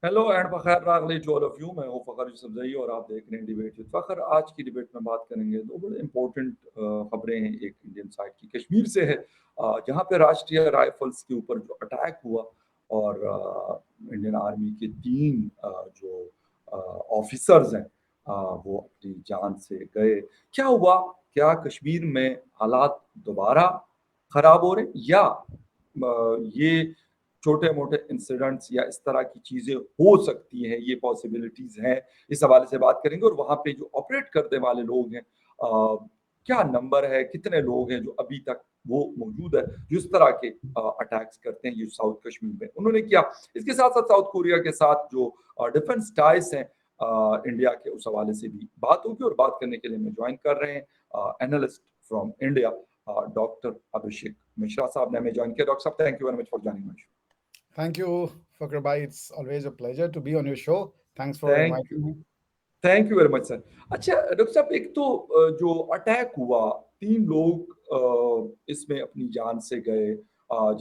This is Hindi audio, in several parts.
हेलो एंड बखैर रागली टू ऑल ऑफ यू। मैं हूं फ़खर यूसुफज़ई और आप देख रहे हैं डिबेट विद फ़खर। आज की डिबेट में बात करेंगे दो बड़े इंपॉर्टेंट खबरें हैं। एक इंडियन साइड की कश्मीर से है, जहां पे राष्ट्रीय राइफल्स के ऊपर जो अटैक हुआ और इंडियन आर्मी के तीन जो ऑफिसर्स हैं, वो अपनी जान से गए। क्या हुआ? क्या कश्मीर में हालात दोबारा खराब हो रहे हैं, या ये छोटे-मोटे इंसिडेंट्स या इस तरह की चीज़ें हो सकती हैं, ये पॉसिबिलिटीज़ हैं? इस हवाले से बात करेंगे। और वहाँ पे जो ऑपरेट करने वाले लोग हैं, क्या नंबर है, कितने लोग हैं जो अभी तक वो मौजूद है, जो इस तरह के अटैक्स करते हैं, ये साउथ कश्मीर में उन्होंने किया। इसके साथ-साथ साउथ कोरिया के साथ जो डिफेंस टाइज़ हैं इंडिया के, उस हवाले से भी बात होगी। और बात करने के लिए मैं जॉइन कर रहे हैं analyst from India, doctor Abhishek Mishra साहब ने हमें जॉइन किया। डॉक्टर साहब, thank you very much for joining my show. Thank you, Fakr Bhai. It's always a pleasure to be on your show. Thanks for thank inviting you. me. Thank you very much sir. अच्छा डॉक्टर साहब, एक तो जो अटैक हुआ, 3 लोग इसमें अपनी जान से गए,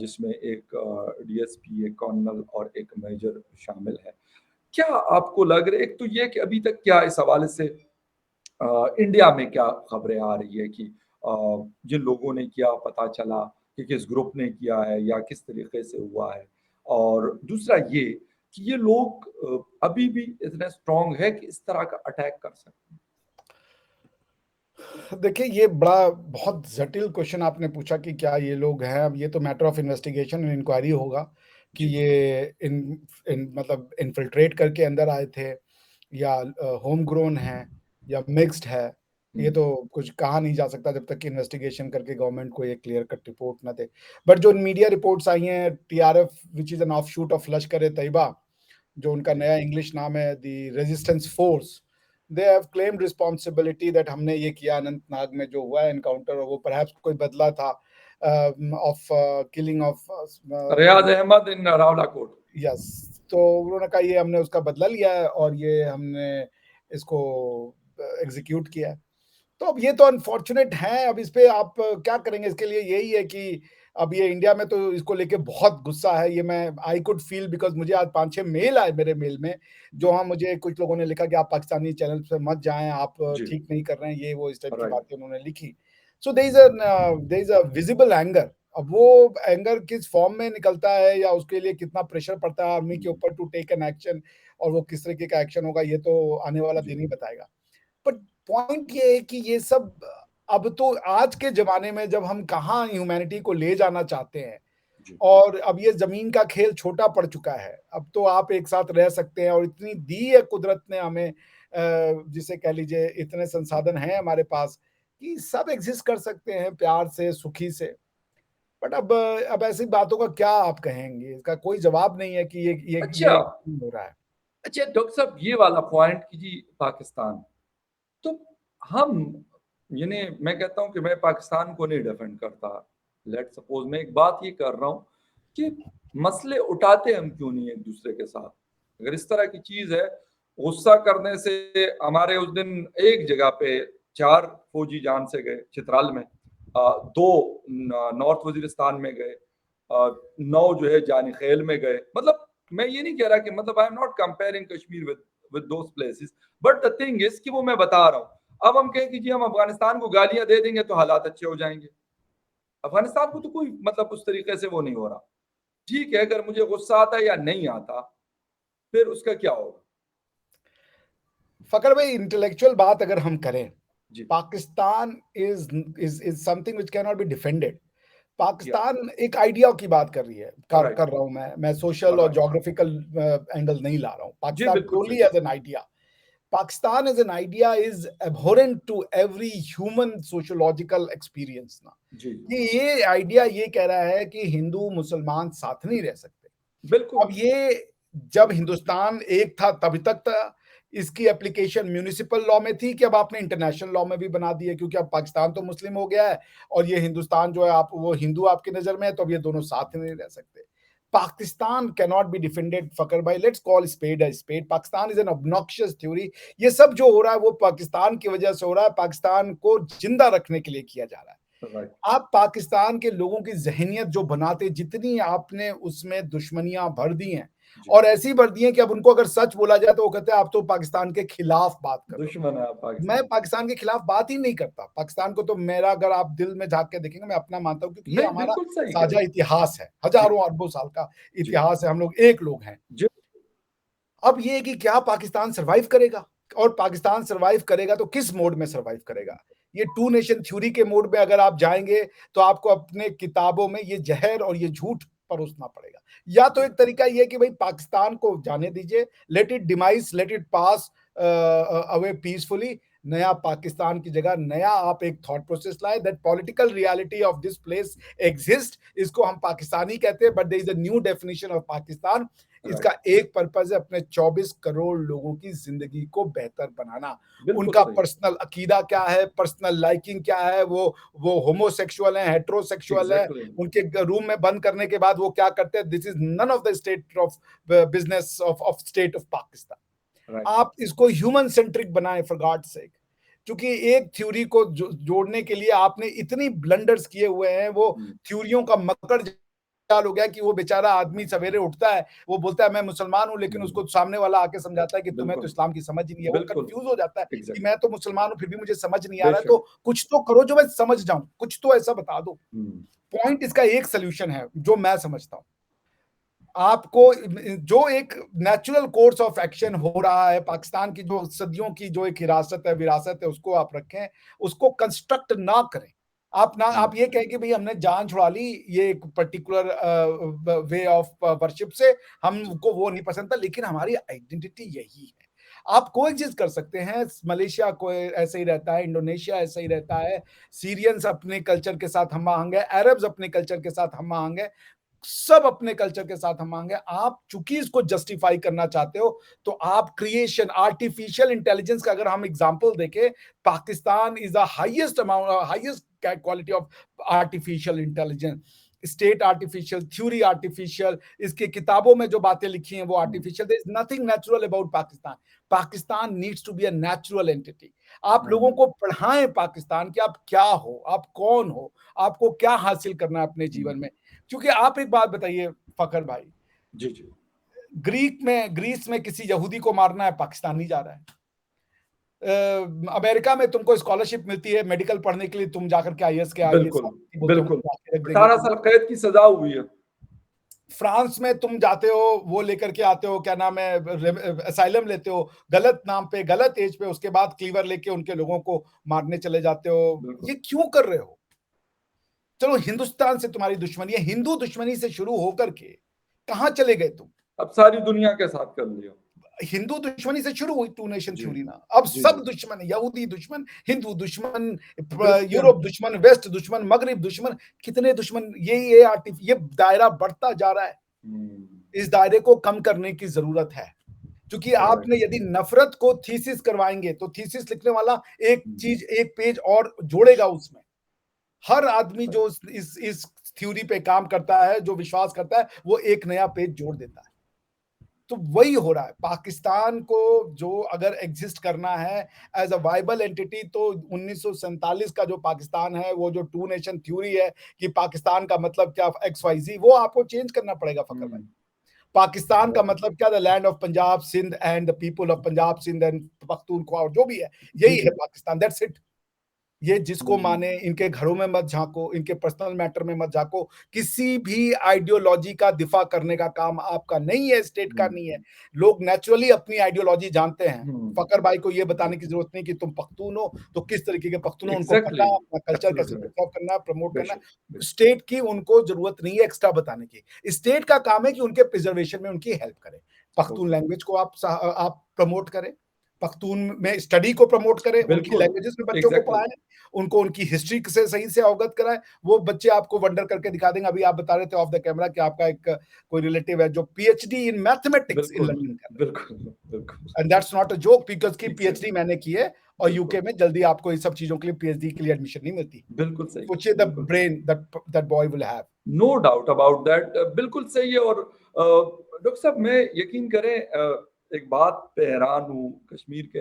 जिसमें एक डीएसपी, एक कर्नल और एक मेजर शामिल है। क्या आपको लग रहा है, एक तो ये कि अभी तक क्या इस हवाले से इंडिया में क्या खबरें आ रही है कि अ, जिन लोगों ने किया पता चला कि किस ग्रुप ने किया है या किस तरीके से हुआ है? और दूसरा ये कि ये लोग अभी भी इतने स्ट्रांग है कि इस तरह का अटैक कर सकते हैं? देखिए, ये बड़ा बहुत जटिल क्वेश्चन आपने पूछा कि क्या ये लोग हैं। अब ये तो matter of investigation and inquiry होगा कि जी। ये इन इन मतलब इन्फिल्ट्रेट करके अंदर आए थे या होम ग्रोन हैं या मिक्स्ड है। ये हुँ। तो कुछ कहा नहीं जा सकता जब तक कि इन्वेस्टिगेशन करके गवर्नमेंट को एक क्लियर कट रिपोर्ट ना दे। बट जो मीडिया रिपोर्ट्स आई हैं, TRF which is an offshoot of Lashkar-e-Taiba, जो उनका जी। नया इंग्लिश नाम है, the resistance force, they have claimed responsibility that हमने ये किया अनंतनाग में जो हुआ है एनकाउंटर, और वो परहैप्स कोई बदला था of killing of Riyaz Ahmed in Rawalakot. Yes. तो उन्होंने कहा ये हमने उसका बदला लिया है और ये हमने इसको एग्जीक्यूट किया है। तो अब ये तो अनफॉर्चुनेट है। अब इस पे आप क्या करेंगे? इसके लिए यही है कि अब ये इंडिया में तो इसको लेके बहुत गुस्सा है। ये मैं आई कुड फील बिकॉज़ मुझे आज 5-6 मेल आए मेरे मेल में, जो जी। हाँ, मुझे कुछ लोगों ने लिखा कि आप पाकिस्तानी चैनल पे मत जाएँ, आप जी। ठीक नहीं कर रहे हैं, ये वो इस टाइप की राइट। बातें उन्होंने लिखी। So there is a visible anger. अब वो एंगर किस फॉर्म में निकलता है या उसके लिए कितना प्रेशर पड़ता है आर्मी के हुँ। ऊपर टू टेक एन एक्शन, और वो किस तरीके का एक्शन होगा, ये तो आने वाला जी। दिन ही बताएगा। बट पॉइंट ये है कि ये सब अब तो आज के ज़माने में जब हम कहाँ ह्यूमैनिटी को ले जाना चाहते हैं, जी। और अब ये ज़मीन का खेल छोटा पड़ चुका है। अब तो आप एक साथ रह सकते हैं और इतनी दी है कुदरत ने हमें, जिसे कह लीजिए इतने संसाधन हैं हमारे पास कि सब एग्ज़िस्ट कर सकते हैं प्यार से, सुखी से। बट अब ऐसी बातों का क्या आप कहेंगे? इसका कोई जवाब नहीं है कि अच्छा। ये क्यों हो रहा है? अच्छा डॉक्टर साहब, ये वाला पॉइंट कि जी पाकिस्तान, तो हम, यानी मैं कहता हूँ कि मैं पाकिस्तान को नहीं डिफेंड करता। लेट्स सपोज मैं एक बात ये कर रहा हूँ कि मसले उठाते हम क्यों नहीं एक दूसरे के साथ? अगर इस तरह की चीज है, गुस्सा करने से, हमारे उस दिन एक जगह पे 4 फौजी जान से गए चित्राल में, 2 नॉर्थ वजीरिस्तान में गए, 9 जो है जानी खेल में गए। मतलब मैं ये नहीं कह रहा कि, मतलब I am not comparing Kashmir with those places, but the thing is कि वो मैं बता रहा हूँ। अब हम कहें कि जी हम अफगानिस्तान को गालियां दे देंगे तो हालात अच्छे हो जाएंगे। अफगानिस्तान को तो कोई मतलब उस तरीके से वो नहीं हो रहा। ठीक है, अगर मुझे गुस्सा आता है या नहीं आता, फिर उसका क्या होगा? फ़खर भाई, इंटेलेक्चुअल बात अगर हम करें, जी। Pakistan is something which can not be defended. Yeah. Pakistan एक आइडिया की बात कर रही है, कर राइट। कर रहा हूँ मैं सोशल और राइट। ज्योग्राफिकल एंगल नहीं ला रहा हूँ। जी पाकिस्तान बिल्कुल प्योरली सही। As an idea. Pakistan as an idea is abhorrent to every human sociological experience ना। जी। ये आइडिया ये कह रहा है कि हिंदू मुसलमान साथ नहीं रह सकते। बिल्कुल। अब ये जब हिंदुस्तान एक था तभी तक था। इसकी एप्लीकेशन म्युनिसिपल लॉ में थी कि अब आपने इंटरनेशनल लॉ में भी बना दी है, क्योंकि अब पाकिस्तान तो मुस्लिम हो गया है और ये हिंदुस्तान जो है आप वो हिंदू आपकी नजर में है, तो अब ये दोनों साथ नहीं रह सकते। Pakistan can not be defended Fakhar भाई। Let's call spade a spade. Pakistan is an obnoxious theory. ये सब जो हो रहा है वो पाकिस्तान की वजह से हो रहा है। पाकिस्तान को जिंदा रखने के लिए किया जा रहा है। राइट। आप पाकिस्तान के लोगों की ज़हनियत जो बनाते, जितनी आपने उसमें दुश्मनियाँ भर दी हैं, जी। और ऐसी वर्दी है कि अब उनको अगर सच बोला जाए तो वो कहते हैं आप तो पाकिस्तान के खिलाफ बात कर रहे हो। दुश्मन है आप मैं पाकिस्तान के। पाकिस्तान के खिलाफ बात ही नहीं करता। पाकिस्तान को तो मेरा, अगर आप दिल में झाँक के देखेंगे, मैं अपना मानता हूँ, क्योंकि ये नहीं, हमारा बिल्कुल सही कह रहे साझा हैं। इतिहास है। जी, हज़ारों अरबों साल का जी, इतिहास है, हम लोग एक लोग हैं। जी, अब ये है कि क्या पाकिस्तान सर्वाइव करेगा? और पाकिस्तान सर्वाइव करेगा तो किस मोड में सर्वाइव करेगा? ये टू नेशन थ्योरी के मोड में अगर आप जाएँगे, तो आपको अपने किताबों में ये ज़हर और ये झूठ परोसना पड़ेगा। या तो जी, एक तरीका ये है कि भई पाकिस्तान को जाने दीजिए, let it demise, let it pass away peacefully. नया पाकिस्तान की जगह नया आप एक थॉट प्रोसेस लाएँ, that political reality of this place exist. इसको हम पाकिस्तानी कहते हैं, but there is a new definition of Pakistan. इसका राइट। एक पर्पज़ है अपने 24 करोड़ लोगों की ज़िंदगी को बेहतर बनाना। बिल्कुल उनका सही। पर्सनल अकीदा क्या है, पर्सनल लाइकिंग क्या है, वो होमोसेक्सुअल हैं, हेटेरोसेक्सुअल हैं, एग्ज़ैक्टली, उनके रूम में बंद करने के बाद वो क्या करते हैं, this is none of the state of business of state of Pakistan. Right. आप इसको ह्यूमन सेंट्रिक बनाएँ फॉर गॉड्स सेक। क्योंकि एक थ्योरी को जोड़ने के लिए आपने इतनी ब्लंडर्स किए हुए हैं, वो हुँ, थ्योरियों का मकड़ जाल हो गया कि वो बेचारा आदमी सवेरे उठता है, वो बोलता है मैं मुसलमान हूँ, लेकिन हुँ, उसको सामने वाला आके समझाता है कि तुम्हें तो बिल्कुल, इस्लाम की समझ ही नहीं है। वो बिल्कुल, कन्फ्यूज़ हो जाता है कि एग्ज़ैक्टली, मैं तो मुसलमान हूँ, फिर भी मुझे समझ नहीं आ रहा है, बेशक। तो कुछ तो करो जो मैं समझ जाऊँ, कुछ तो ऐसा बता दो। हुँ, पॉइंट इसका एक सॉल्यूशन है, जो मैं समझता हूँ। आपको जो एक नेचुरल कोर्स ऑफ एक्शन हो रहा है, पाकिस्तान की जो सदियों की जो एक हिरासत है, विरासत है, उसको आप रखें, उसको कंस्ट्रक्ट ना करें। हुँ, आप ये कहें कि भई हमने जान छुड़ा ली, ये एक पर्टिकुलर वे ऑफ वर्शिप से, जी, हमको वो नहीं पसंद था, लेकिन हमारी आइडेंटिटी यही है। आप कोएग्जिस्ट कर सकते हैं, मलेशिया को ऐसे ही रहता है, इंडोनेशिया ऐसे ही रहता है, सीरियंस अपने कल्चर के साथ हम-आहंग है, अरब्स अपने कल्चर के साथ हम-आहंग है। सब अपने कल्चर के साथ हम मांगे। आप चूंकि इसको जस्टिफाई करना चाहते हो, तो आप क्रिएशन आर्टिफिशियल इंटेलिजेंस का अगर हम एग्जांपल देखें, Pakistan is the highest quality of artificial intelligence. State artificial, theory artificial, इसके किताबों में जो बातें लिखी हैं वो हुँ, artificial. There is nothing natural about Pakistan. Pakistan needs to be a natural entity. आप लोगों हुँ, को पढ़ाएं पाकिस्तान कि आप क्या हो, आप कौन हो, आपको क्या हासिल करना है अपने हुँ, जीवन में। क्योंकि आप एक बात बताइए फ़खर भाई, जी, जी, ग्रीस में किसी यहूदी को मारना है, पाकिस्तान नहीं जा रहा है। अमेरिका में तुमको स्कॉलरशिप मिलती है मेडिकल पढ़ने के लिए, तुम जाकर के आईएएस के आईएएस बिल्कुल, बोलते हो, बिल्कुल। हम रख देंगे 18 तुम्हें। साल कैद की सज़ा हुई है। फ्रांस में तुम जाते हो, वो लेकर के आते हो, क्या नाम है, असाइलम लेते हो, गलत नाम पे, गलत एज पे, उसके बाद क्लीवर लेके उनके लोगों को मारने चले जाते हो। बिल्कुल, ये क्यों कर रहे हो? चलो हिंदुस्तान से तुम्हारी दुश्मनी है, हिंदू दुश्मनी से शुरू होकर के कहाँ चले गए तुम? अब सारी दुनिया के साथ कर लिया। हिंदू दुश्मनी से शुरू हुई टू नेशन जी, थ्योरी ना, अब जी, सब जी, दुश्मन, यहूदी दुश्मन, हिंदू दुश्मन, क्रिश्चियन। यूरोप दुश्मन, वेस्ट दुश्मन, मगरिब दुश्मन, कितने दुश्मन, ये दायरा बढ़ता जा रहा है। हुँ, इस दायरे को कम करने की जरूरत है, क्योंकि आपने राइट। यदि नफरत को थीसिस करवाएंगे, तो थीसिस लिखने वाला एक हुँ, चीज, एक पेज और जोड़ेगा उसमें। हर आदमी राइट, जो इस थ्योरी पे काम करता है, जो विश्वास करता है, वो एक नया पेज जोड़ देता है। तो वही हो रहा है। पाकिस्तान को जो अगर एग्जिस्ट करना है एज अ वाइबल एंटिटी, तो 1947 का जो पाकिस्तान है, वो जो टू नेशन थ्योरी है कि पाकिस्तान का मतलब क्या, एक्स वाई जी, वो आपको चेंज करना पड़ेगा फकर भाई। हुँ, पाकिस्तान का राइट। मतलब क्या, the land of Punjab Sindh and the people of Punjab Sindh and Pakhtunkhwa, और जो भी है, जी, यही है जी। Pakistan, that's it. ये जिसको हुँ, माने, इनके घरों में मत झांको, इनके पर्सनल मैटर में मत झांको। किसी भी आइडियोलॉजी का दिफा करने का काम आपका नहीं है, स्टेट का हुँ, नहीं है। लोग नेचुरली अपनी आइडियोलॉजी जानते हैं। हुँ, फकर भाई को ये जी, बताने की जरूरत नहीं कि तुम पख्तून हो तो किस तरीके के पख्तून हो, उनको पता एग्ज़ैक्टली, है अपना कल्चर कैसे एब्सोल्यूटली राइट। प्रिजर्व करना है, प्रमोट करना बेशक, है। बेशक। स्टेट की उनको जरूरत नहीं है एक्स्ट्रा बताने की। स्टेट का काम है कि उनके प्रिजर्वेशन में उनकी हेल्प करे। पख्तून ओके, लैंग्वेज को आप प्रमोट करें, पख्तून में स्टडी को प्रमोट करें, उनकी बिल्कुल, लैंग्वेजेस में बच्चों को एग्ज़ैक्टली, पढ़ाएं, उनको उनकी हिस्ट्री से सही से अवगत कराएं। वो बच्चे आपको वंडर करके दिखा देंगे। अभी आप बता रहे थे ऑफ द कैमरा कि आपका एक कोई रिलेटिव है जो पीएचडी इन मैथमेटिक्स इन बिल्कुल, लंदन कर रहे बिल्कुल, बिल्कुल, हैं, and that's not a joke, because की पीएचडी एग्ज़ैक्टली, मैंने की है, और यूके बिल्कुल, में जल्दी आपको इन सब चीजों के लिए, पीएचडी के लिए एडमिशन नहीं मिलती। बिल्कुल सही कहा, सोचिए द बिल्कुल सही। Brain that boy will have. No doubt about that बिल्कुल सही है और डॉक्टर साहब मैं यकीन करें एक बात पे हैरान हूँ कश्मीर के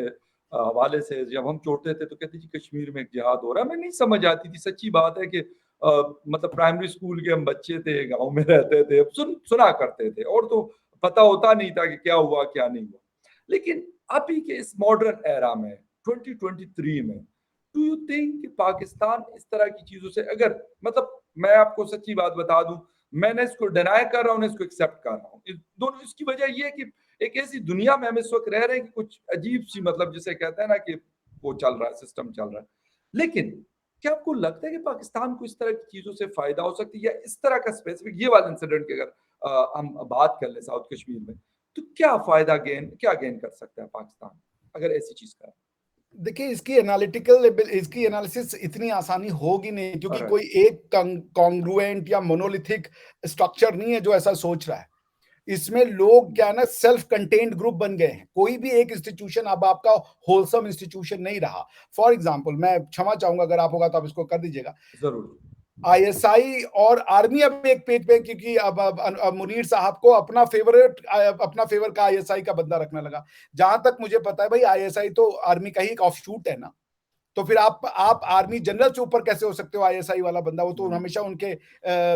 हवाले से जब हम छोटे थे तो कहते जी कश्मीर में एक जिहाद हो रहा है, मैं नहीं समझ आती थी सच्ची बात है कि मतलब प्राइमरी स्कूल के हम बच्चे थे, गाँव में रहते थे, अब सुना करते थे और तो पता होता नहीं था कि क्या हुआ क्या नहीं हुआ। लेकिन अभी के इस मॉडर्न एरा में 2023 में डू यू थिंक कि पाकिस्तान इस तरह की चीजों से, अगर मतलब मैं आपको सच्ची बात बता दूं, मैंने इसको डिनाई कर रहा हूँ, इसको एक्सेप्ट कर रहा हूँ, दोनों इसकी वजह ये है कि एक ऐसी दुनिया में हम इस वक्त रह रहे हैं कि कुछ अजीब सी, मतलब जिसे कहते हैं ना कि वो चल रहा है, सिस्टम चल रहा है। लेकिन क्या आपको लगता है कि पाकिस्तान को इस तरह की चीजों से फायदा हो सकती है, या इस तरह का स्पेसिफिक ये वाला इंसिडेंट की अगर हम बात कर ले साउथ कश्मीर में, तो क्या फायदा क्या गेन कर सकता है पाकिस्तान अगर ऐसी चीज का? देखिए, इसकी एनालिसिस इतनी आसानी होगी नहीं, क्योंकि राइट। कोई एक कॉन्ग्रुएंट या मोनोलिथिक स्ट्रक्चर नहीं है जो ऐसा सोच रहा है। इसमें लोग क्या है ना, सेल्फ कंटेन्ड ग्रुप बन गए हैं। कोई भी एक इंस्टीट्यूशन अब आपका होलसम इंस्टीट्यूशन नहीं रहा। फॉर एग्जांपल, मैं क्षमा चाहूंगा, अगर आप होगा तो आप इसको कर दीजिएगा। जरूर। आईएसआई और आर्मी अब एक पेज पे, क्योंकि अब मुनीर साहब को अपना फेवर का आईएसआई का बंदा रखने लगा। जहां तक मुझे पता है भाई, आईएसआई तो आर्मी का ही एक ऑफशूट है ना। तो फिर आप आर्मी जनरल से ऊपर कैसे हो सकते हो? आईएसआई वाला बंदा, वो तो हमेशा उनके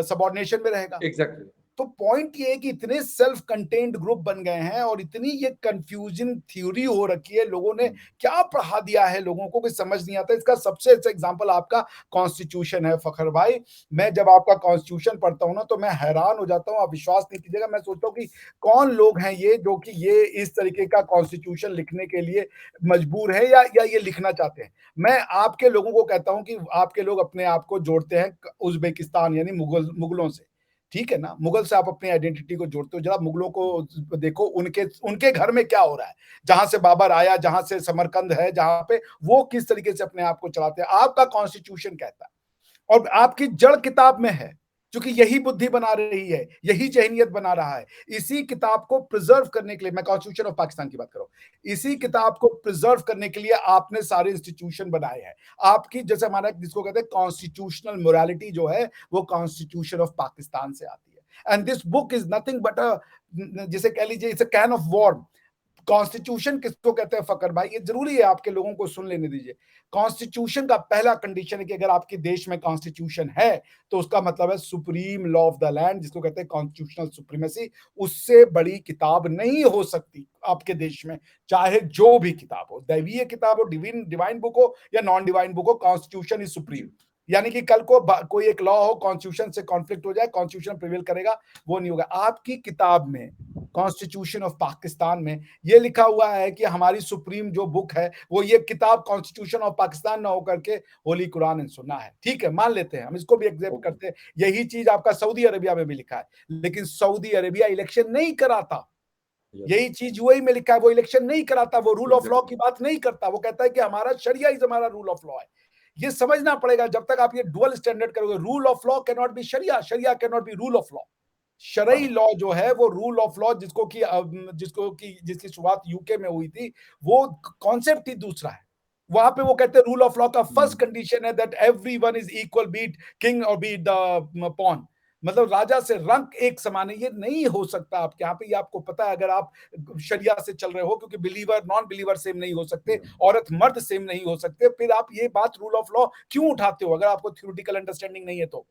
सबॉर्डिनेशन में रहेगा। एग्जैक्टली। तो पॉइंट ये है कि इतने सेल्फ कंटेन्ड ग्रुप बन गए हैं और इतनी ये कंफ्यूजिंग थ्योरी हो रखी है, लोगों ने क्या पढ़ा दिया है लोगों को, कुछ समझ नहीं आता। इसका सबसे अच्छा एग्जांपल आपका कॉन्स्टिट्यूशन है फखर भाई। मैं जब आपका कॉन्स्टिट्यूशन पढ़ता हूं ना, तो मैं हैरान हो जाता हूं, आप विश्वास नहीं कीजिएगा। मैं सोचता हूं कि कौन लोग हैं ये, जो कि ये इस तरीके का कॉन्स्टिट्यूशन लिखने के लिए मजबूर है, या ये लिखना चाहते हैं। मैं आपके लोगों को कहता हूं कि आपके लोग अपने आप को जोड़ते हैं उज्बेकिस्तान यानी मुगलों से। ठीक है ना, मुगल से आप अपनी आइडेंटिटी को जोड़ते हो। जरा मुगलों को देखो, उनके उनके घर में क्या हो रहा है, जहां से बाबर आया, जहां से समरकंद है, जहां पे वो किस तरीके से अपने आप को चलाते हैं। आपका कॉन्स्टिट्यूशन कहता है, और आपकी जड़ किताब में है, क्योंकि यही बुद्धि बना रही है, यही जहनियत बना रहा है। इसी किताब को प्रिजर्व करने के लिए, मैं कॉन्स्टिट्यूशन ऑफ पाकिस्तान की बात कर रहा हूं, इसी किताब को प्रिजर्व करने के लिए आपने सारे इंस्टीट्यूशन बनाए हैं। आपकी, जैसे हमारा जिसको कहते हैं कॉन्स्टिट्यूशनल मोरालिटी जो है, वो कॉन्स्टिट्यूशन ऑफ पाकिस्तान से आती है। And this book is nothing but जिसे कह लीजिए, it's a can of worm. कॉन्स्टिट्यूशन किसको कहते हैं फकर भाई, ये जरूरी है आपके लोगों को सुन लेने दीजिए। कॉन्स्टिट्यूशन का पहला कंडीशन है कि अगर आपके देश में कॉन्स्टिट्यूशन है, तो उसका मतलब है supreme law of the land, जिसको कहते हैं कॉन्स्टिट्यूशनल सुप्रीमेसी। उससे बड़ी किताब नहीं हो सकती आपके देश में, चाहे जो भी किताब हो, दैवीय किताब हो, डिवाइन बुक हो या नॉन डिवाइन बुक हो, कॉन्स्टिट्यूशन इज सुप्रीम। यानी कि कल को कोई एक लॉ हो, कॉन्स्टिट्यूशन से कॉन्फ्लिक्ट हो जाए, कॉन्स्टिट्यूशन प्रिवेल करेगा, वो नहीं होगा। आपकी किताब में, कॉन्स्टिट्यूशन ऑफ पाकिस्तान में, ये लिखा हुआ है कि हमारी सुप्रीम जो बुक है, वो ये किताब कॉन्स्टिट्यूशन ऑफ पाकिस्तान ना होकर के होली कुरान एंड सुन्ना है। ठीक है, मान लेते हैं, हम इसको भी एक्सेप्ट करते हैं। यही चीज आपका सऊदी अरेबिया में भी लिखा है, लेकिन सऊदी अरेबिया इलेक्शन नहीं कराता। यही चीज यूएई में लिखा है, वो इलेक्शन नहीं कराता, वो रूल ऑफ लॉ की बात नहीं करता। वो कहता है कि हमारा शरिया इज हमारा रूल ऑफ लॉ है। ये समझना पड़ेगा, जब तक आप ये डुअल स्टैंडर्ड करोगे, rule of law can not be शरिया, शरिया can not be rule of law. शरई लॉ जो है, वो रूल ऑफ लॉ, जिसकी शुरुआत यूके में हुई थी, वो कॉन्सेप्ट ही दूसरा है। वहां पे वो कहते हैं रूल ऑफ लॉ का फर्स्ट कंडीशन है that everyone is equal, be it king or be it the pawn. मतलब राजा से रंग एक समान है। ये नहीं हो सकता आपके यहाँ पे, ये आपको पता है, अगर आप शरिया से चल रहे हो, क्योंकि बिलीवर नॉन बिलीवर सेम नहीं हो सकते, औरत मर्द सेम नहीं हो सकते। फिर आप ये बात रूल ऑफ लॉ क्यों उठाते हो, अगर आपको थ्योरेटिकल अंडरस्टैंडिंग नहीं है तो?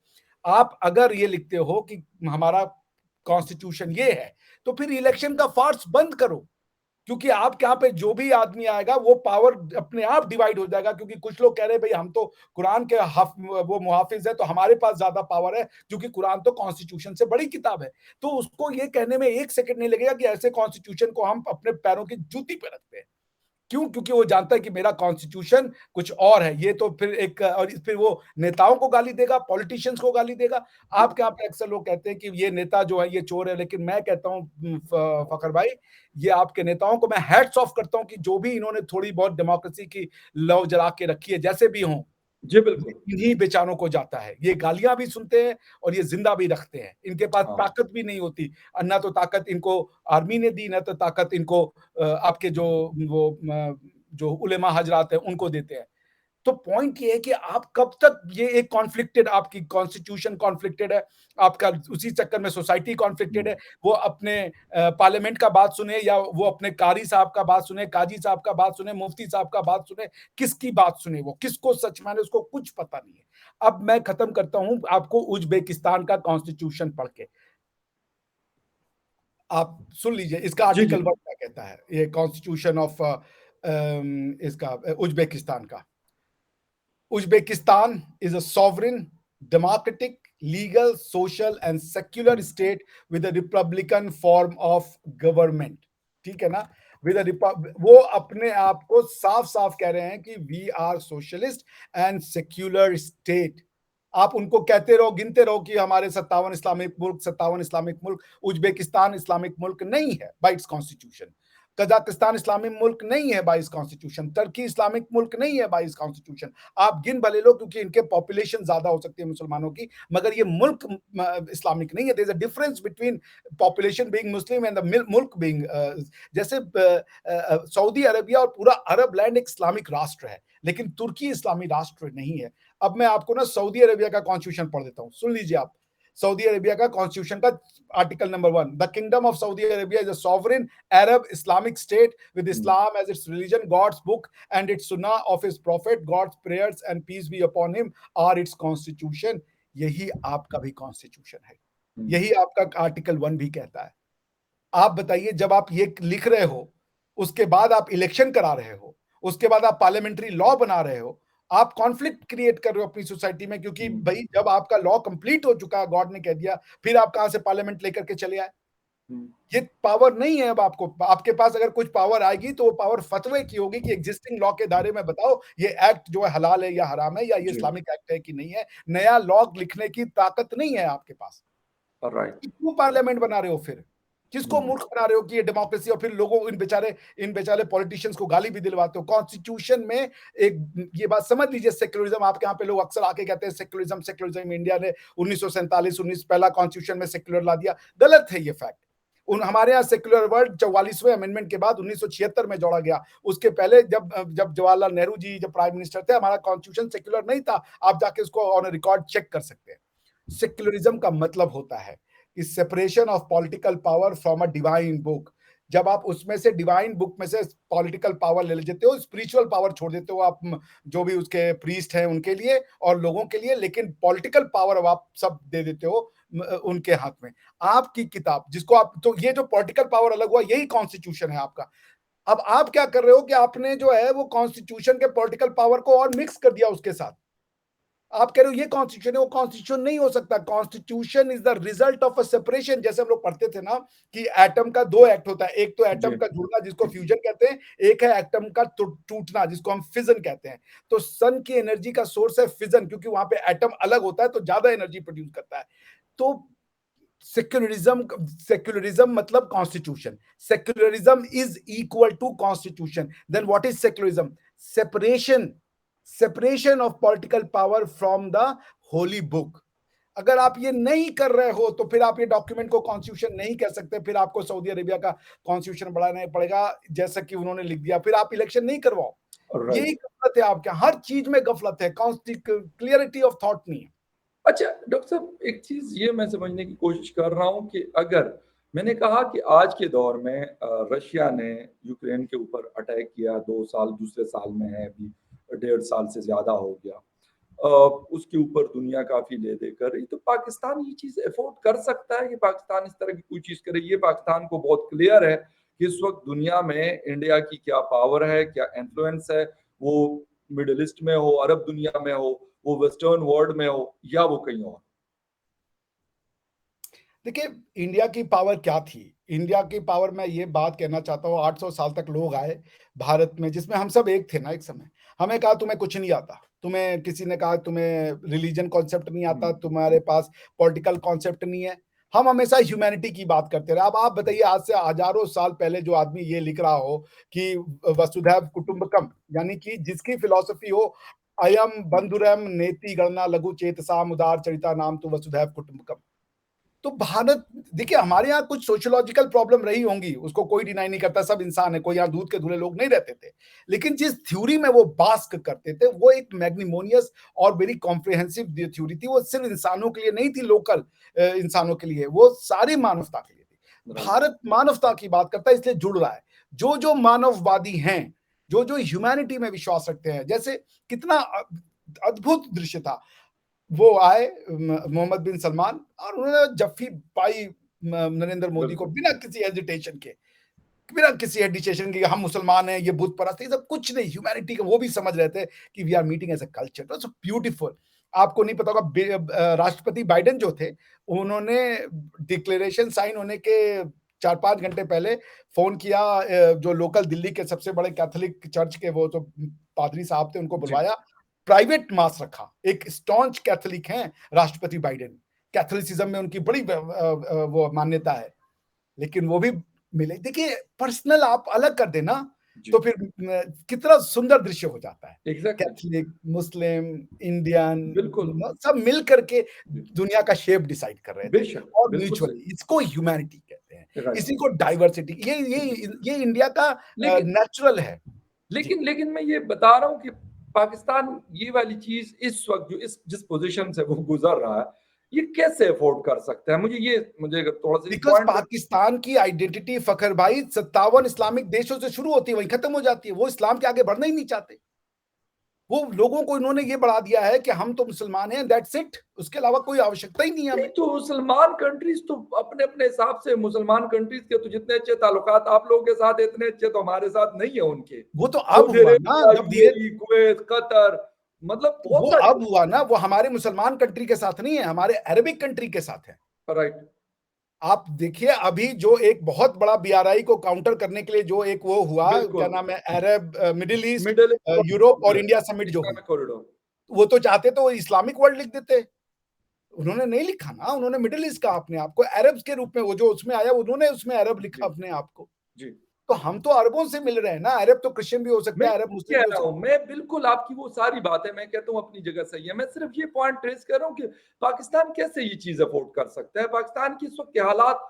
आप अगर ये लिखते हो कि हमारा कॉन्स्टिट्यूशन ये है, तो फिर इलेक्शन का फार्स बंद करो, क्योंकि आपके यहाँ पे जो भी आदमी आएगा, वो पावर अपने आप डिवाइड हो जाएगा। क्योंकि कुछ लोग कह रहे हैं भाई, हम तो कुरान के वो मुहाफिज है, तो हमारे पास ज्यादा पावर है, क्योंकि कुरान तो कॉन्स्टिट्यूशन से बड़ी किताब है। तो उसको ये कहने में एक सेकंड नहीं लगेगा कि ऐसे कॉन्स्टिट्यूशन को हम अपने पैरों की जूती पे रखते हैं। क्यों? क्योंकि वो जानता है कि मेरा कॉन्स्टिट्यूशन कुछ और है। ये तो फिर और फिर वो नेताओं को गाली देगा, पॉलिटिशियंस को गाली देगा। आपके यहाँ पे अक्सर लोग कहते हैं कि ये नेता जो है ये चोर है, लेकिन मैं कहता हूँ फखर भाई, ये आपके नेताओं को मैं हैट्स ऑफ करता हूँ कि जो भी इन्होंने थोड़ी बहुत डेमोक्रेसी की लौ जला के रखी है, जैसे भी हों, जी बिल्कुल। इन्हीं बेचारों को जाता है। ये गालियां भी सुनते हैं और ये जिंदा भी रखते हैं। इनके पास हाँ। ताकत भी नहीं होती, ना तो ताकत इनको आर्मी ने दी, ना तो ताकत इनको आपके जो उलेमा हजरात है उनको देते हैं। तो पॉइंट ये है कि आप कब तक ये एक कॉन्फ्लिक्टेड, आपकी कॉन्स्टिट्यूशन कॉन्फ्लिक्टेड है, आपका उसी चक्कर में सोसाइटी कॉन्फ्लिक्टेड है। वो अपने पार्लियामेंट का बात सुने, या वो अपने कारी साहब का बात सुने, काजी साहब का बात सुने, मुफ्ती साहब का बात सुने, किसकी बात सुने, वो किसको सच माने, उसको कुछ पता नहीं है। अब मैं खत्म करता हूं आपको उज्बेकिस्तान का कॉन्स्टिट्यूशन पढ़ के। आप सुन लीजिए इसका जी, जी। आर्टिकल 1 क्या कहता है, ये कॉन्स्टिट्यूशन ऑफ इसका उज्बेकिस्तान का। Uzbekistan is a sovereign, democratic, legal, social, and secular hmm, state with a republican form of government. ठीक है ना? विद वो अपने आप को साफ साफ कह रहे हैं कि we are socialist and secular state. आप उनको कहते रहो, गिनते रहो कि हमारे 57 इस्लामिक मुल्क उज्बेकिस्तान इस्लामिक मुल्क नहीं है bye it's constitution. Kazakhstan Islamic मुल्क नहीं है बाय इस कॉन्स्टिट्यूशन। टर्की इस्लामिक मुल्क नहीं है बाय इस कॉन्स्टिट्यूशन। आप गिन भले लो क्योंकि इनके पॉपुलेशन ज्यादा हो सकती है मुसलमानों की, मगर ये मुल्क इस्लामिक नहीं है। There is a difference between population being Muslim and the मुल्क बीइंग, जैसे सऊदी अरबिया और पूरा अरब लैंड एक इस्लामिक राष्ट्र है, लेकिन तुर्की इस्लामी राष्ट्र नहीं है। अब मैं आपको ना सऊदी अरबिया का कॉन्स्टिट्यूशन पढ़ देता हूँ, सुन लीजिए आप। सऊदी अरेबिया का कॉन्स्टिट्यूशन का article number 1, the kingdom of Saudi Arabia is a sovereign Arab Islamic state with hmm, Islam as its religion, God's book and its sunnah of his prophet, God's prayers and peace be upon him are its constitution। यही आपका भी कॉन्स्टिट्यूशन है, हुँ, यही आपका आर्टिकल 1 भी कहता है। आप बताइए, जब आप ये लिख रहे हो, उसके बाद आप इलेक्शन करा रहे हो, उसके बाद आप पार्लियामेंट्री लॉ बना रहे हो, आप कॉन्फ्लिक्ट क्रिएट कर रहे हो अपनी सोसाइटी में, क्योंकि हुँ, भाई जब आपका लॉ कंप्लीट हो चुका है, गॉड ने कह दिया, फिर आप कहां से पार्लियामेंट लेकर के चले आए? हुँ, ये पावर नहीं है अब आपको। आपके पास अगर कुछ पावर आएगी तो वो पावर फतवे की होगी कि एग्जिस्टिंग लॉ के दायरे में बताओ ये एक्ट जो है हलाल है या हराम है, या ये जी, इस्लामिक एक्ट है कि नहीं है। नया लॉ लिखने की ताकत नहीं है आपके पास। राइट। क्यों पार्लियामेंट बना रहे हो फिर? किसको हुँ, मूर्ख बना रहे हो कि ये डेमोक्रेसी, और फिर लोगों इन बेचारे पॉलिटिशियंस को गाली भी दिलवाते हो। कॉन्स्टिट्यूशन में एक ये बात समझ लीजिए, सेक्युलरिज्म आपके यहाँ पे लोग अक्सर आके कहते हैं सेक्युलरिज्म सेक्युलरिज्म, इंडिया ने 1947 19 पहला कॉन्स्टिट्यूशन में सेक्युलर ला दिया। गलत है ये फैक्ट। हमारे यहाँ सेक्युलर वर्ड 44वें अमेंडमेंट के बाद 1976 में जोड़ा गया। उसके पहले जब जब जवाहरलाल नेहरू जी जब प्राइम मिनिस्टर थे, हमारा कॉन्स्टिट्यूशन सेक्युलर नहीं था। आप जाके उसको ऑन रिकॉर्ड चेक कर सकते हैं। सेक्युलरिज्म का मतलब होता है कि separation of political power from a divine book. जब आप उसमें से डिवाइन बुक में से पॉलिटिकल पावर ले लेते हो, स्पिरिचुअल पावर छोड़ देते हो आप, जो भी उसके प्रीस्ट हैं उनके लिए और लोगों के लिए, लेकिन पॉलिटिकल पावर अब आप सब दे देते हो उनके हाथ में। आपकी किताब जिसको आप, तो ये जो पॉलिटिकल पावर अलग हुआ, यही कॉन्स्टिट्यूशन है आपका। अब आप क्या कर रहे हो कि आपने जो है वो कॉन्स्टिट्यूशन के पॉलिटिकल पावर को और मिक्स कर दिया उसके साथ। आप कह रहे हो ये कॉन्स्टिट्यूशन है, वो कॉन्स्टिट्यूशन नहीं हो सकता। Constitution is the result of a separation. जैसे हम लोग पढ़ते थे ना कि एटम का दो एक्ट होता है, एक तो जी, एटम का जुड़ना जिसको फ्यूजन कहते हैं, एक है एटम का टूटना जिसको हम फिजन कहते हैं। तो सन की एनर्जी का सोर्स है फिजन, क्योंकि वहां पे एटम अलग होता है तो ज्यादा एनर्जी प्रोड्यूस करता है। तो सेक्युलरिज्म मतलब constitution. Secularism is equal to constitution. Then what is secularism? Separation, separation of political power from the holy book. अगर आप ये नहीं कर रहे हो तो फिर आप ये डॉक्यूमेंट को कॉन्स्टिट्यूशन नहीं कह सकते। फिर आपको सऊदी अरेबिया का कॉन्स्टिट्यूशन बढ़ाना पड़ेगा जैसा कि उन्होंने लिख दिया, फिर आप इलेक्शन नहीं करवाओ। यही राइट। गफलत है आपके, हर चीज में गफलत है, क्लियरिटी ऑफ थॉट नहीं है। अच्छा, डॉक्टर साहब एक चीज़ ये मैं समझने की कोशिश कर रहा हूँ कि अगर मैंने कहा कि आज के दौर में रशिया ने यूक्रेन के ऊपर अटैक किया, 2 साल दूसरे साल में है अभी, 1.5 साल से ज़्यादा हो गया। अ, उसके ऊपर दुनिया काफ़ी ले-दे कर रही, तो पाकिस्तान ये चीज़ अफ़ोर्ड कर सकता है कि पाकिस्तान इस तरह की कोई चीज़ करे? ये पाकिस्तान को बहुत क्लियर है कि इस वक़्त दुनिया में इंडिया की क्या पावर है, क्या इन्फ्लुएंस है, वो मिडल ईस्ट में हो, अरब दुनिया में हो, वो वेस्टर्न वर्ल्ड में हो या वो कहीं और। देखिए, इंडिया की पावर क्या थी? इंडिया की पावर, मैं ये बात कहना चाहता हूँ, 800 साल तक लोग आए भारत में, जिसमें हम सब एक थे ना एक समय। हमें कहा तुम्हें कुछ नहीं आता, तुम्हें किसी ने कहा तुम्हें रिलीजन कॉन्सेप्ट नहीं आता, हुँ, तुम्हारे पास पॉलिटिकल कॉन्सेप्ट नहीं है। हम हमेशा ह्यूमैनिटी की बात करते रहे। अब आप बताइए, आज से हज़ारों साल पहले जो आदमी ये लिख रहा हो कि वसुधैव कुटुंबकम, यानी कि जिसकी फिलॉसफी हो अयम बंधुरम नेति गणना लघु चेतसाम उदार चरिता नाम तो वसुधैव कुटुंबकम। तो भारत, देखिए हमारे यहाँ कुछ सोशियोलॉजिकल प्रॉब्लम रही होंगी, उसको कोई डिनाई नहीं करता, सब इंसान है, कोई यहाँ दूध के धुले लोग नहीं रहते थे। लेकिन जिस थ्योरी में वो बास्क करते थे, वो एक मैग्निमोनियस और वेरी कॉम्प्रिहेंसिव थ्योरी थी। वो सिर्फ इंसानों के लिए नहीं थी, लोकल इंसानों के लिए, वो सारी मानवता के लिए थी। राइट। भारत मानवता की बात करता है, इसलिए जुड़ रहा है। जो जो मानववादी हैं, जो जो ह्यूमैनिटी में विश्वास रखते हैं, जैसे कितना अद्भुत दृश्य था। वो आए मोहम्मद बिन सलमान और उन्होंने जफ्फी पाई नरेंद्र मोदी को बिल्कुल। बिना किसी हेजिटेशन के, बिना किसी हेजिटेशन के, हम मुसलमान हैं, ये बुत परस्त, ये सब कुछ नहीं, ह्यूमैनिटी का वो भी समझ रहे थे कि we are meeting as a culture. That's beautiful. आपको नहीं पता होगा, राष्ट्रपति बाइडेन जो थे, उन्होंने डिक्लेरेशन साइन होने के 4-5 घंटे पहले फोन किया, जो लोकल दिल्ली के सबसे बड़े कैथोलिक चर्च के वो जो पादरी साहब थे, उनको जी। बुलवाया, प्राइवेट मास रखा। एक स्टॉन्च कैथोलिक हैं राष्ट्रपति बाइडेन, कैथोलिसिज्म में उनकी बड़ी वो मान्यता है, लेकिन वो भी मिले। देखिए, पर्सनल आप अलग कर देना जी। तो फिर कितना सुंदर दृश्य हो जाता है। एग्ज़ैक्टली। कैथोलिक, मुस्लिम, इंडियन, बिल्कुल। सब मिल करके जी। दुनिया का शेप डिसाइड कर रहे थे, बेशक, और बिल्कुल म्यूचुअली, सही। इसको ह्यूमैनिटी कहते हैं, राइट। इसी को डाइवर्सिटी, जी। ये इंडिया का लेकिन नेचुरल है। जी। लेकिन मैं ये बता रहा हूँ कि पाकिस्तान ये वाली चीज़ इस वक़्त जो इस जिस पोज़ीशन से वो गुज़र रहा है, ये कैसे अफ़ोर्ड कर सकता है? मुझे अगर थोड़ा-सा इस बिकॉज़ पॉइंट पे पाकिस्तान की आइडेंटिटी फ़खर भाई 57 इस्लामिक देशों से शुरू होती है, वहीं खत्म हो जाती है। वो इस्लाम के आगे बढ़ना ही नहीं चाहते। वो लोगों को इन्होंने ये बढ़ा दिया है कि हम तो मुसलमान हैं, दैट्स इट, उसके अलावा कोई आवश्यकता ही नहीं है नहीं हमें। तो मुसलमान कंट्रीज़ तो अपने-अपने हिसाब से मुसलमान कंट्रीज़ के तो जितने अच्छे ताल्लुकात आप लोगों के साथ इतने अच्छे तो हमारे साथ नहीं है उनके। वो तो अब सऊदी हुआ ना, अरेबिया, जब धीरे यूएई, कुवैत, कतर मतलब बहुत वो सारी अब हुआ ना, वो हमारे मुसलमान कंट्री के साथ नहीं है, हमारे अरेबिक कंट्री के साथ है। राइट। आप देखिए, अभी जो एक बहुत बड़ा बीआरआई को काउंटर करने के लिए जो एक वो हुआ, क्या बिल्कुल। नाम है, अरब मिडिल ईस्ट, मिडल यूरोप और इंडिया समिट जो हुई, इस्लामिक कॉरिडोर। वो तो चाहते तो इस्लामिक वर्ल्ड लिख देते। उन्होंने नहीं लिखा ना, उन्होंने मिडिल ईस्ट कहा अपने आप को, अरब्स के रूप में वो जो उसमें आया, उन्होंने उसमें अरब लिखा जी, अपने आप को। जी। तो हम तो अरबों से मिल रहे हैं ना, अरब तो क्रिश्चियन भी हो सकते मैं हैं, अरब मुस्लिम कह भी हो रहा सकते हूँ, मैं बिल्कुल आपकी वो सारी बातें मैं कहता हूँ अपनी जगह सही है। मैं सिर्फ ये पॉइंट ट्रेस कर रहा हूँ कि पाकिस्तान कैसे ये चीज़ अफ़ोर्ड कर सकता है? पाकिस्तान की इस वक़्त के हालात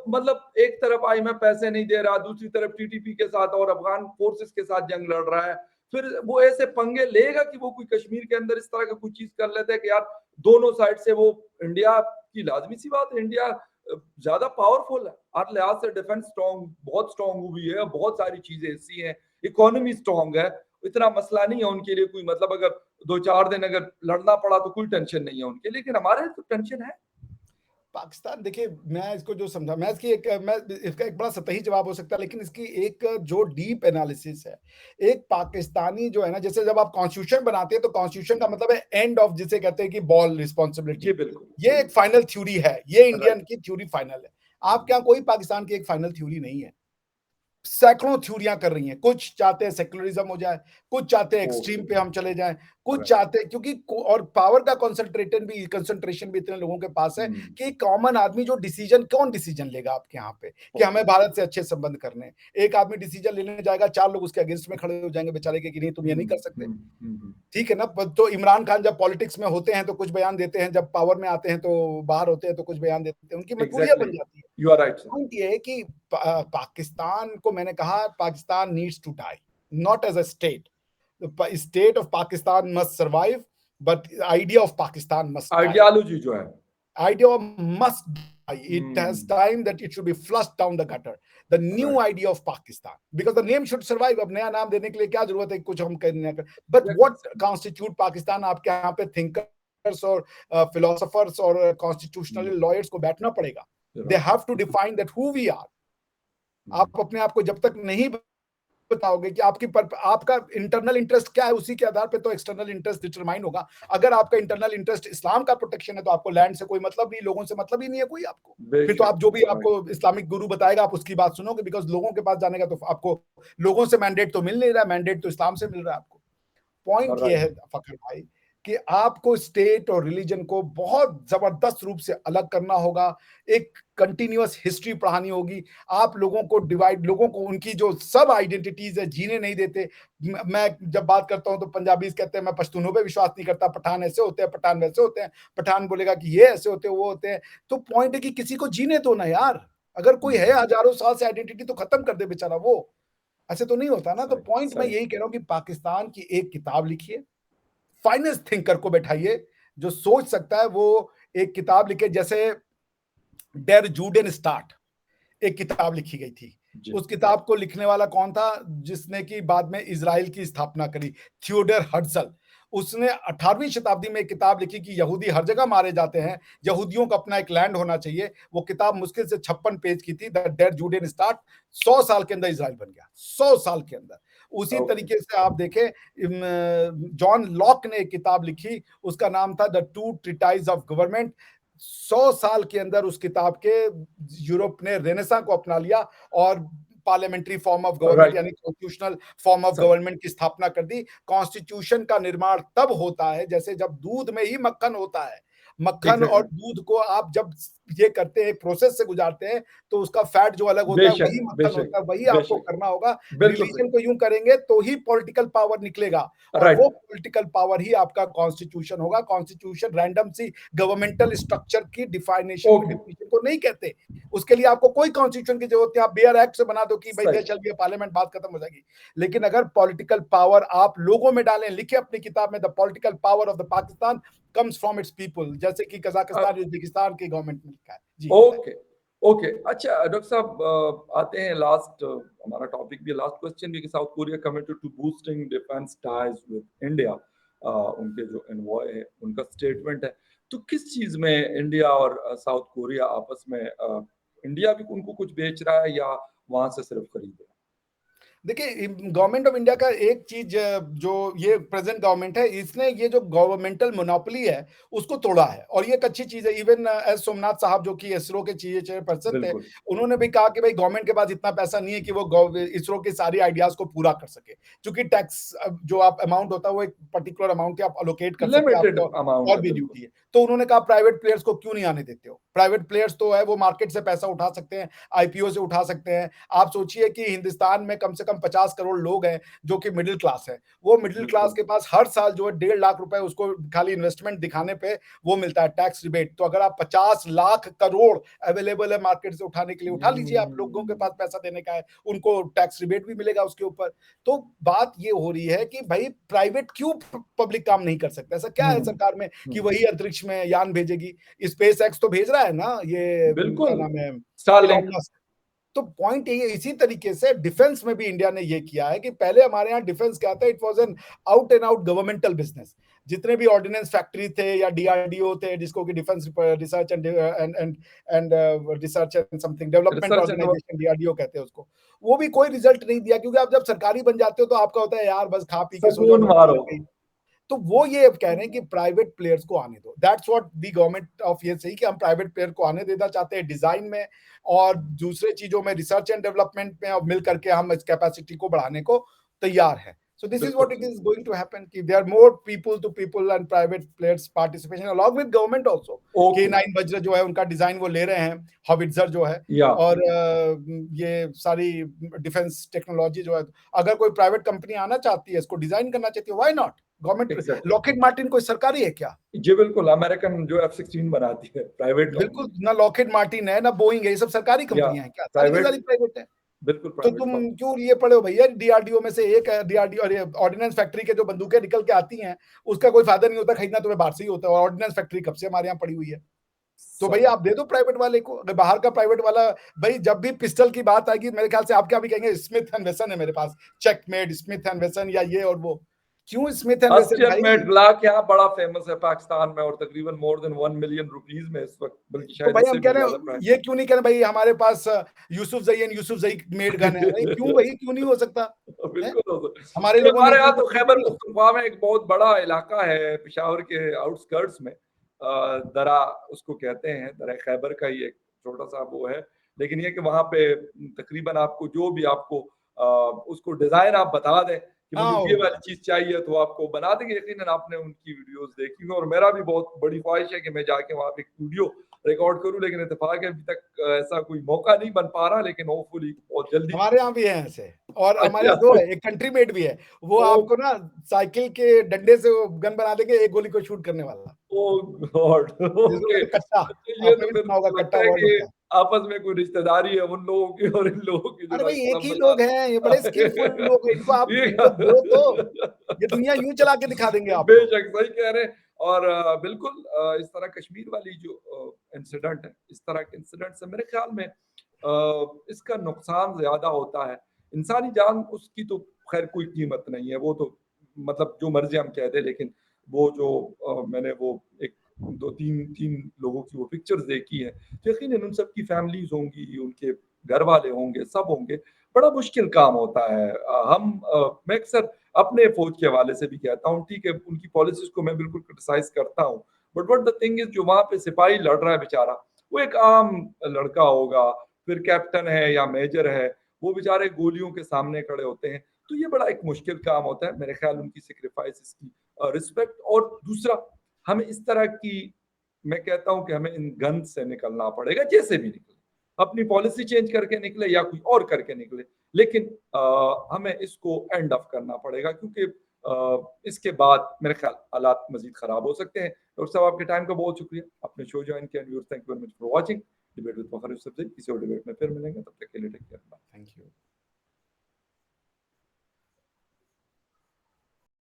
मतलब एक तरफ आईएमएफ पैसे नहीं दे रहा, दूसरी तरफ टीटीपी के साथ और अफ़गान फ़ोर्सेस के साथ जंग लड़ रहा है। फिर वो ऐसे पंगे लेगा कि वो कोई कश्मीर के अंदर इस तरह का कोई चीज़ कर लेता है कि यार दोनों साइड से वो इंडिया की लाज़मी-सी बात है, इंडिया ज़्यादा पावरफुल है। हर लिहाज से डिफेंस बहुत स्ट्रॉन्ग हुई है, बहुत सारी चीज़ें ऐसी हैं, इकोनॉमी स्ट्रॉन्ग है, इतना मसला नहीं है उनके लिए कोई मतलब अगर 2-4 दिन अगर लड़ना पड़ा तो कोई टेंशन नहीं है उनके, लेकिन हमारे तो टेंशन है। पाकिस्तान। देखिए, मैं इसको जो समझा, मैं इसकी एक मैं इसका एक बड़ा सतही जवाब हो सकता है, लेकिन इसकी एक जो डीप एनालिसिस है, एक पाकिस्तानी जो है ना, जैसे जब आप कॉन्स्टिट्यूशन बनाते हैं तो कॉन्स्टिट्यूशन का मतलब है एंड ऑफ, जिसे कहते हैं कि बॉल जी, रिस्पॉन्सिबिलिटी। बिल्कुल, ये एक बिल्कुल। फाइनल थ्योरी है, ये इंडियन राइट, की थ्योरी फाइनल है। आपके यहाँ कोई पाकिस्तान की एक फाइनल थ्योरी नहीं है। सैकड़ों थ्योरियां कर रही हैं, कुछ चाहते हैं सेक्युलरिज्म हो जाए, कुछ चाहते हैं एक्सट्रीम ओके, पे हम चले जाएं, कुछ राइट। चाहते हैं, क्योंकि और पावर का कंसंट्रेशन भी इतने लोगों के पास है हुँ, कि कॉमन आदमी जो डिसीजन, कौन डिसीजन लेगा आपके यहाँ पे कि ओके। हमें भारत से अच्छे संबंध करने हैं? एक आदमी डिसीजन लेने जाएगा, 4 लोग उसके अगेंस्ट में खड़े हो जाएंगे बेचारे के कि नहीं, तुम ये नहीं हुँ, कर सकते। हुँ, हुँ, हुँ। ठीक है ना? तो इमरान खान जब पॉलिटिक्स में होते हैं तो कुछ बयान देते हैं, जब पावर में आते हैं तो बाहर होते हैं तो कुछ बयान देते हैं, उनकी मजबूरियां एग्ज़ैक्टली, बन जाती है। You are right sir. Point ये है कि पाकिस्तान को, मैंने कहा, Pakistan needs to die, not as a state. State of Pakistan must survive, but idea of Pakistan must die. Ideology जो है। Idea must die. It has hmm, time that it should be flushed down the gutter. The new right, idea of Pakistan, because the name should survive. अब नया नाम देने के लिए क्या जरूरत है, कुछ हम करने का? But exactly what sir. constitute Pakistan? आपके यहाँ पे thinkers और philosophers और constitutional हुँ, lawyers को बैठना पड़ेगा. They right. have to define that who we are. हुँ, आप अपने आप को जब तक नहीं बताओगे कि आपका इंटरनल इंटरेस्ट क्या है, उसी के आधार पे तो एक्सटर्नल इंटरेस्ट डिटरमाइन होगा। अगर आपका इंटरनल इंटरेस्ट इस्लाम का प्रोटेक्शन है तो आपको लैंड से कोई मतलब नहीं, लोगों से मतलब ही नहीं है कोई आपको। फिर तो बेशक, आप जो भी राइट, आपको इस्लामिक गुरु बताएगा आप उसकी बात सुनोगे, बिकॉज़ लोगों के पास जाने का तो आपको लोगों से मैंडेट तो मिल नहीं रहा है, मैंडेट तो इस्लाम से मिल रहा है आपको। पॉइंट ये है राइट। फखर भाई कि आपको स्टेट और रिलीजन को बहुत जबरदस्त रूप से अलग करना होगा। एक कंटिन्यूअस हिस्ट्री पढ़ानी होगी। आप लोगों को डिवाइड, लोगों को उनकी जो सब आइडेंटिटीज है जीने नहीं देते। मैं जब बात करता हूं तो पंजाबीज कहते हैं मैं पश्तूनों पे विश्वास नहीं करता, पठान ऐसे होते हैं, पठान वैसे होते हैं, पठान बोलेगा कि ये ऐसे होते हैं, वो होते हैं। तो पॉइंट है कि किसी को जीने दो ना यार। अगर कोई है हुँ, हजारों साल से आइडेंटिटी तो खत्म कर दे बेचारा वो। ऐसे तो नहीं होता ना। तो सही, पॉइंट मैं सही। यही कह रहा हूं कि पाकिस्तान की एक किताब लिखिए, फाइनेस्ट थिंकर को बैठाइए जो सोच सकता है, वो एक किताब लिखे। जैसे डेर जूडेन स्टार्ट एक किताब लिखी गई थी। जी, उस किताब को लिखने वाला कौन था? जिसने कि बाद में इज़राइल की स्थापना करी, थियोडर हर्ज़ल। उसने 18वीं शताब्दी में एक किताब लिखी कि यहूदी हर जगह मारे जाते हैं, यहूदियों का अपना एक लैंड होना चाहिए। वो किताब मुश्किल से 56 पेज की थी, द डेड जुडियन स्टार्ट। 100 साल के अंदर इज़राइल बन गया, 100 साल के अंदर। उसी ओके, तरीके से आप देखें, जॉन लॉक ने एक किताब लिखी, उसका नाम था the two treatise of government. 100 साल के अंदर उस किताब के यूरोप ने रेनेसां को अपना लिया और parliamentary form of government right, यानी कॉन्स्टिट्यूशनल फॉर्म ऑफ सही, गवर्नमेंट की स्थापना कर दी। कॉन्स्टिट्यूशन का निर्माण तब होता है जैसे जब दूध में ही मक्खन होता है। मक्खन और एग्ज़ैक्टली, दूध को आप जब ये करते हैं, प्रोसेस से गुजारते हैं, तो उसका फैट जो अलग होता है बेशक, वही मक्खन बेशक, होता है, वही आपको बेशक, करना होगा। बिल्कुल सही, रिलीजन को यूँ करेंगे तो ही पॉलिटिकल पावर निकलेगा और वो राइट, पॉलिटिकल पावर ही आपका कॉन्स्टिट्यूशन होगा। कॉन्स्टिट्यूशन रैंडम सी गवर्नमेंटल स्ट्रक्चर की ओके, डिफिनिशन को नहीं कहते। उसके लिए आपको कोई कॉन्स्टिट्यूशन की जरूरत नहीं, आप बेयर एक्ट से बना दो कि भाई सही, there shall be a parliament, बात खत्म हो जाएगी। लेकिन अगर पॉलिटिकल पावर आप लोगों में डालें, लिखे अपनी किताब में, the political power of the Pakistan comes from its people, जैसे कि अ, कजाकिस्तान, उज़्बेकिस्तान की गवर्नमेंट में लिखा है। जी, बताइए। Okay, okay. अच्छा डॉक्टर साहब आते हैं लास्ट हमारा टॉपिक भी है, लास्ट क्वेश्चन भी कि South Korea committed to boosting defence ties with India. उनके जो एनवॉय है, उनका स्टेटमेंट है। तो किस चीज़ में इंडिया और साउथ कोरिया आपस में इंडिया भी उनको कुछ बेच रहा है या वहाँ से सिर्फ खरीद रहा है? देखिए, गवर्नमेंट ऑफ इंडिया का एक चीज, जो ये प्रेजेंट गवर्नमेंट है, इसने ये जो गवर्नमेंटल मोनोपोली है उसको तोड़ा है और ये एक अच्छी चीज है। इवन एस सोमनाथ साहब जो कि इसरो के चेयरपर्सन थे, बिल्कुल, उन्होंने भी कहा कि भाई गवर्नमेंट के पास इतना पैसा नहीं है कि वो इसरो के सारी आइडियाज को पूरा कर सके, क्योंकि टैक्स जो आप अमाउंट होता है वो एक पर्टिकुलर अमाउंट के आप अलोकेट कर सकते हैं, लिमिटेड आपको अमाउंट और है, भी बिल्कुल। ड्यूटी है। तो उन्होंने कहा प्राइवेट प्लेयर्स को क्यों नहीं आने देते हो? प्राइवेट प्लेयर्स तो है वो मार्केट से पैसा उठा सकते हैं, आईपीओ से उठा सकते हैं। आप सोचिए कि हिंदुस्तान में कम से कम 50 करोड़ लोग हैं जो कि मिडिल क्लास है। वो मिडिल क्लास बिल्कुल, के पास हर साल जो है 1.5 लाख रुपए उसको खाली इन्वेस्टमेंट दिखाने पे वो मिलता है टैक्स रिबेट। तो अगर आप 50 लाख करोड़ अवेलेबल है मार्केट से उठाने के लिए, उठा लीजिए, आप लोगों के हुँ, पास पैसा देने का है, उनको टैक्स रिबेट भी मिलेगा उसके ऊपर। तो बात ये हो रही है कि भाई प्राइवेट क्यों पब्लिक काम नहीं कर सकता? ऐसा क्या है हुँ, सरकार में कि हुँ, वही अंतरिक्ष में यान भेजेगी? स्पेस एक्स तो भेज रहा है ना, ये क्या बिल्कुल, नाम है, इलॉन स्टारलिंक, मस्क। तो पॉइंट यही है, इसी तरीके से डिफेंस में भी इंडिया ने ये किया है कि पहले हमारे यहाँ डिफेंस क्या था, it was an out and out governmental business. जितने भी ऑर्डिनेंस फैक्ट्री थे या डीआरडीओ थे, जिसको कि defence research and research and something development research and organisation, DRDO कहते हैं उसको, वो भी कोई रिजल्ट नहीं दिया, क्योंकि आप जब सरकारी बन जाते हो तो आपका होता है यार बस खा पी के सो जाओ, सुकून नौकरी मारो। लग गई। तो वो ये अब कह रहे हैं कि प्राइवेट प्लेयर्स को आने दो। That's what the government of ये सही कि हम प्राइवेट प्लेयर को आने देना चाहते हैं डिजाइन में और दूसरे चीजों में, रिसर्च एंड डेवलपमेंट में, और मिल करके हम इस कैपेसिटी को बढ़ाने को तैयार हैं। सो दिस इज बिल्कुल व्हाट इट सही। इज गोइंग टू हैपन कि there are more people to people and private players participation along with government also. Okay, K9 Vajra जो है उनका डिजाइन वो ले रहे हैं, हॉविट्जर जो है, या और ये सारी डिफेंस टेक्नोलॉजी जो है, अगर कोई प्राइवेट कंपनी आना चाहती है, इसको डिजाइन करना चाहती है, why not? Government, exactly. Lockheed Martin कोई सरकारी है क्या? जी, बिल्कुल, अमेरिकन जो F-16 बनाती है, प्राइवेट बिल्कुल, कंपनी ना लॉकहीड मार्टिन है, ना बोइंग है, ये सब सरकारी या कंपनियां हैं क्या? सारी की प्राइवेट सारी प्राइवेट है। बिल्कुल तो प्राइवेट तुम कंपनी। क्यों लिए पड़े हो भैया? डीआरडीओ में से एक डीआरडीओ और ये ऑर्डिनेंस फैक्ट्री के जो बंदूकें निकल के आती हैं, उसका कोई फायदा नहीं होता खरीदना, तुम्हें बाहर से ही होता है, और ऑर्डिनेंस फैक्ट्री कब से हमारे यहाँ पड़ी हुई है। तो भैया सही, आप दे दो प्राइवेट वाले को, अगर बाहर का प्राइवेट वाला, भाई जब भी पिस्टल की बात आएगी मेरे ख्याल से आप क्या भी कहेंगे, स्मिथ एंड वेसन है मेरे पास, चेकमेट, स्मिथ एंड वेसन, या ये और वो। क्यों स्मिथ एंड वेसन ऑस्टिन भाई? में ग्लाक यहाँ बड़ा फेमस है पाकिस्तान में और तकरीबन मोर देन 1 मिलियन रुपीस में इस वक़्त, बल्कि तो शायद भाई हम इससे कह भी रहे ज़्यादा हैं, प्राइस ये क्यों नहीं कह रहे भाई हमारे पास यूसुफ जई एंड यूसुफ जई मेड गन है? भाई क्यों नहीं हो सकता है? बिल्कुल होता है। हमारे नहीं, लोगों ने हमारे इतनी यहाँ तो कोशिश खैबर की है। पख्तूनख्वा में एक बहुत बड़ा इलाका है पेशावर के आउटस्कर्ट्स में, दरा उसको कहते हैं, दरा खैबर का ही एक छोटा-सा वो है। लेकिन ये कि वहाँ पे तकरीबन आपको जो भी आपको उसको डिज़ाइन आप बता दें कि मुझे हाँ, ये वाली चीज़ चाहिए तो आपको बना देंगे। यकीनन आपने उनकी वीडियोज़ देखी होंगी और मेरा भी बहुत बड़ी ख्वाहिश है कि मैं जाके वहाँ पे एक वीडियो रिकॉर्ड करूँ, लेकिन इत्तेफ़ाक है अभी तक ऐसा कोई मौका नहीं बन पा रहा, लेकिन होपफुली बहुत जल्दी। हमारे यहाँ भी है ऐसे, और हमारे अच्छा। यहाँ 2 है, एक कंट्री मेड भी है। वो ओह! आपको ना साइकिल के डंडे से वो गन बना देंगे, एक गोली को शूट करने वाला। ओह गॉड! जिसको ओके। कहते हैं कट्टा, तो ये आपने तो भी फिर सुना होगा, मुझे कट्टा लगता है वर्ड कि होता है। आपस में कोई रिश्तेदारी है उन लोगों की और इन लोगों की जो अरे भाई डॉक्टर एक साहब ही बता लोग हैं, ये बड़े स्किलफुल लोग हैं, इनको आप ये इनको दो तो, ये दुनिया यूँ चला के दिखा देंगे आपको। बेशक सही कह रहे हैं और बिल्कुल इस तरह कश्मीर वाली जो इंसिडेंट है, इस तरह के इंसिडेंट से मेरे ख्याल में इसका नुकसान ज़्यादा होता है। इंसानी जान उसकी तो ख़ैर कोई कीमत नहीं है, वो तो मतलब जो मर्जी हम कह दें, लेकिन वो जो मैंने वो एक दो तीन तीन लोगों की वो पिक्चर्स देखी है, तो यकीनन उन सबकी फैमिलीज होंगी, उनके घर वाले होंगे, सब होंगे। बड़ा मुश्किल काम होता है। मैं अक्सर अपने फौज के हवाले से भी कहता हूँ, ठीक है, उनकी पॉलिसीज को मैं बिल्कुल क्रिटिसाइज करता हूँ, but what the thing is, जो वहां पे सिपाही लड़ रहा है बेचारा, वो एक आम लड़का होगा, फिर कैप्टन है या मेजर है, वो बेचारे गोलियों के सामने खड़े होते हैं। तो ये बड़ा एक मुश्किल काम होता है। मेरे ख्याल उनकी सेक्रीफाइसेस की रिस्पेक्ट। और दूसरा, हमें इस तरह की, मैं कहता हूं कि हमें इन गन से निकलना पड़ेगा, जैसे भी निकले, अपनी पॉलिसी चेंज करके निकले या कुछ और करके निकले, लेकिन हमें इसको एंड ऑफ करना पड़ेगा, क्योंकि इसके बाद मेरे ख्याल हालात मजीद खराब हो सकते हैं। डॉक्टर साहब, आपके टाइम का बहुत शुक्रिया, आपने शो ज्वाइन किया। Thank you very much for watching debate with Fakhar Yusuf. किसी और डिबेट में फिर मिलेंगे, तब तक के लिए टेक केयर। Thank you.